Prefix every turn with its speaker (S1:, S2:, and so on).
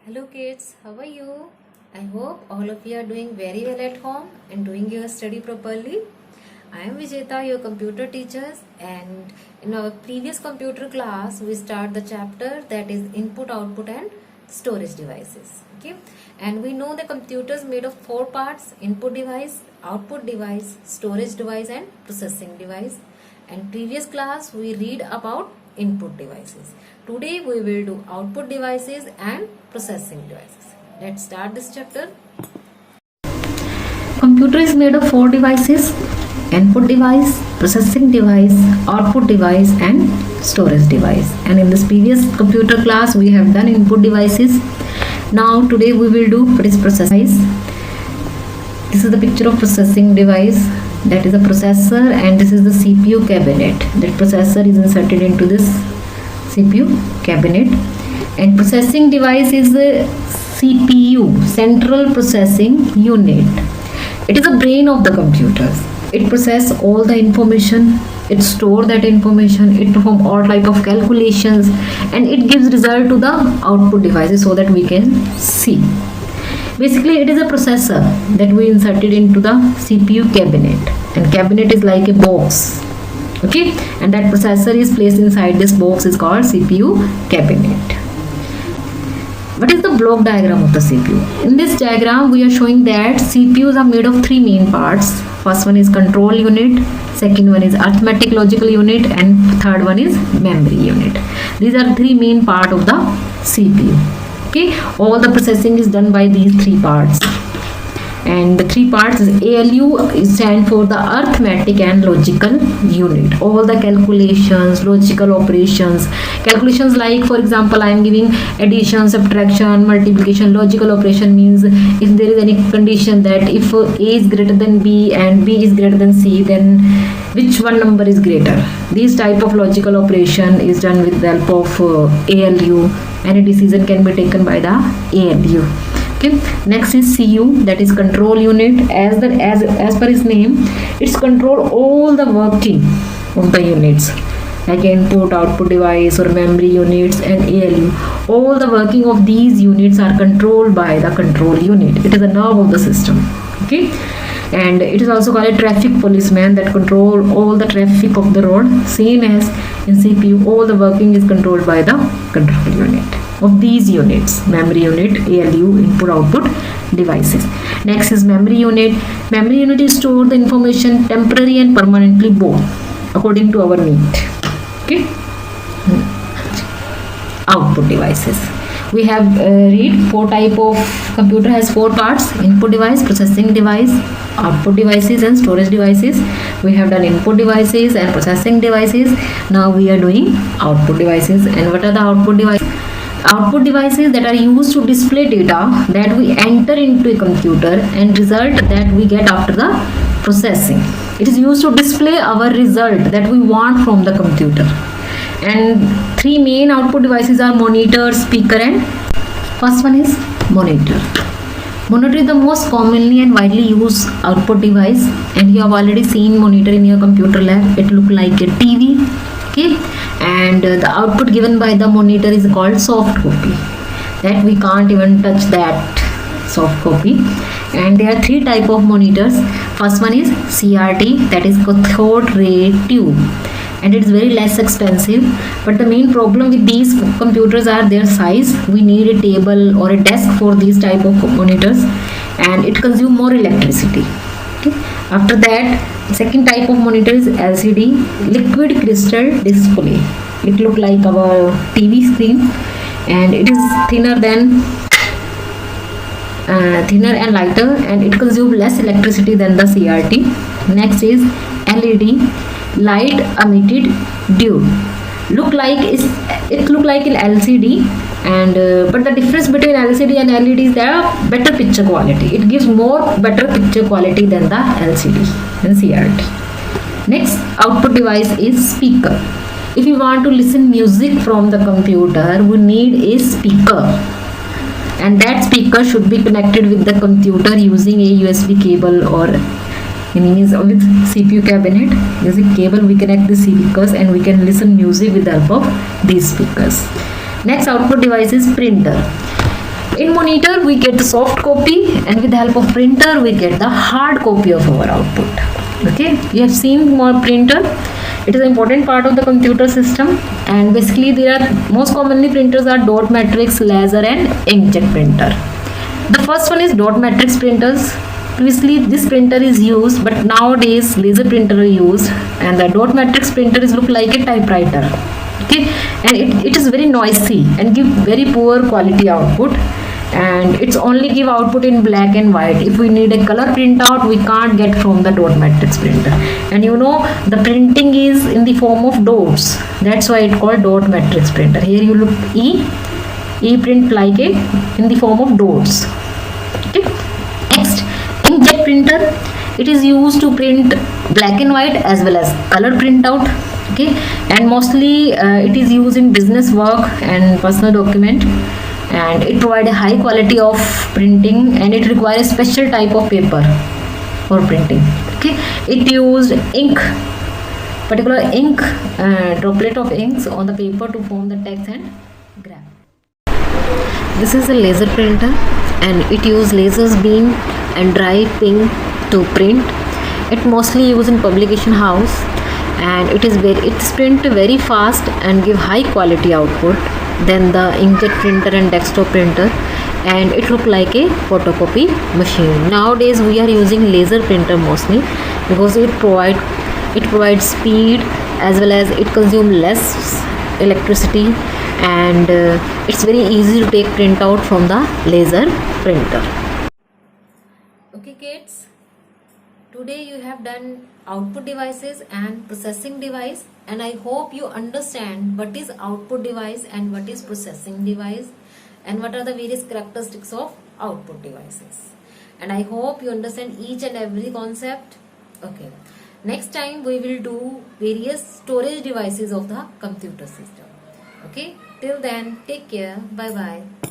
S1: Hello kids, how are you? I hope all of you are doing very well at home and doing your study properly. I am Vijeta, your computer teacher, and in our previous computer class we start the chapter that is input, output and storage devices. Okay, and we know the computer is made of four parts: input device, output device, storage device and processing device. And previous class we read about input devices. Today we will do output devices and processing devices. Let's start this chapter. Computer is made of four devices: input device, processing device, output device and storage device. And in this previous computer class we have done input devices. Now today we will do what is processing device. This is the picture of processing device, that is a processor, and this is the CPU cabinet. That processor is inserted into this CPU cabinet, and processing device is a CPU, central processing unit. It is the brain of the computers. It processes all the information, it stores that information, it performs all type of calculations, and it gives result to the output devices so that we can see. Basically it is a processor that we inserted into the CPU cabinet, and cabinet is like a box. Okay, and that processor is placed inside this box is called CPU cabinet. What is the block diagram of the CPU? In this diagram we are showing that CPUs are made of three main parts. First one is control unit, second one is arithmetic logical unit, and third one is memory unit. These are three main part of the CPU. Okay, all the processing is done by these three parts, and the three parts is ALU stand for the arithmetic and logical unit. All the calculations, logical operations, calculations like for example I am giving addition, subtraction, multiplication. Logical operation means if there is any condition that if A is greater than B and B is greater than C, then which one number is greater. This type of logical operation is done with the help of ALU. Any decision can be taken by the ALU. Okay. Next is CU, that is control unit. As per its name, it's control all the working of the units like input, output device or memory units and ALU. All the working of these units are controlled by the control unit. It is a nerve of the system. Okay, and it is also called a traffic policeman that control all the traffic of the road. Same as in CPU, all the working is controlled by the control unit of these units: memory unit, ALU, input output devices. Next is memory unit. Memory unit is store the information temporary and permanently both according to our need. Okay, output devices. We have read four type of computer has four parts: input device, processing device, output devices and storage devices. We have done input devices and processing devices. Now we are doing output devices. And what are the output devices? Output devices that are used to display data that we enter into a computer and result that we get after the processing. It is used to display our result that we want from the computer. And three main output devices are monitor, speaker and first one is monitor. Monitor is the most commonly and widely used output device, and you have already seen monitor in your computer lab. It looks like a TV. Okay, and the output given by the monitor is called soft copy, that we can't even touch that soft copy. And there are three type of monitors. First one is CRT, that is cathode ray tube, and it is very less expensive, but the main problem with these computers are their size. We need a table or a desk for these type of monitors, and it consumes more electricity. Okay. After that, second type of monitor is LCD, liquid crystal display. It look like our TV screen, and it is thinner and lighter, and it consumes less electricity than the CRT. Next is LED, light emitted diode. It look like an LCD, and but the difference between LCD and LED is there are better picture quality. It gives better picture quality than the LCD and CRT. Next output device is speaker. If you want to listen music from the computer, we need a speaker, and that speaker should be connected with the computer using a USB cable, or means with CPU cabinet. Using cable we connect the speakers and we can listen music with the help of these speakers. Next output device is printer. In monitor we get the soft copy, and with the help of printer we get the hard copy of our output. Okay, you have seen more printer. It is an important part of the computer system, and basically there are most commonly printers are dot matrix, laser and inkjet printer. The first one is dot matrix printers. Previously this printer is used, but nowadays laser printer are used, and the dot matrix printer is look like a typewriter. Okay, and it is very noisy and give very poor quality output, and it's only give output in black and white. If we need a color printout, we can't get from the dot matrix printer. And you know the printing is in the form of dots, that's why it called dot matrix printer. Here you look e print like a in the form of dots. Okay, next, inkjet printer. It is used to print black and white as well as color printout. Okay, and mostly it is used in business work and personal document, and it provides a high quality of printing, and it requires a special type of paper for printing. Okay, it used ink, particular ink, droplet of inks on the paper to form the text and graph. This is a laser printer, and it uses lasers beam and dry pink to print. It mostly used in publication house, and it's print very fast and give high quality output than the inkjet printer and desktop printer, and it look like a photocopy machine. Nowadays we are using laser printer mostly because it provides speed as well as it consume less electricity, and it's very easy to take printout from the laser printer. Okay kids, today you have done output devices and processing device, and I hope you understand what is output device and what is processing device, and what are the various characteristics of output devices, and I hope you understand each and every concept. Okay, next time we will do various storage devices of the computer system. Okay, till then, take care. Bye bye.